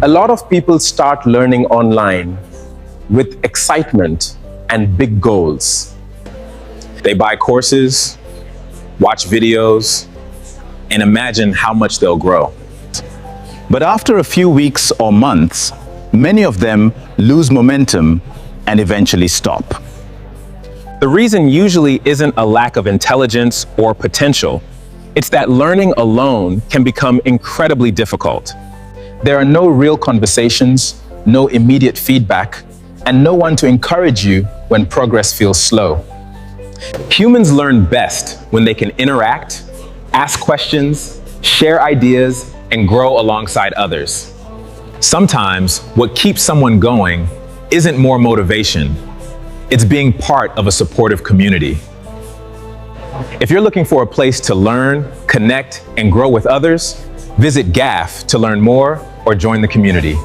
A lot of people start learning online with excitement and big goals. They buy courses, watch videos, and imagine how much they'll grow. But after a few weeks or months, many of them lose momentum and eventually stop. The reason usually isn't a lack of intelligence or potential. It's that learning alone can become incredibly difficult. There are no real conversations, no immediate feedback, and no one to encourage you when progress feels slow. Humans learn best when they can interact, ask questions, share ideas, and grow alongside others. Sometimes what keeps someone going isn't more motivation. It's being part of a supportive community. If you're looking for a place to learn, connect, and grow with others, visit GAiF to learn more or join the community.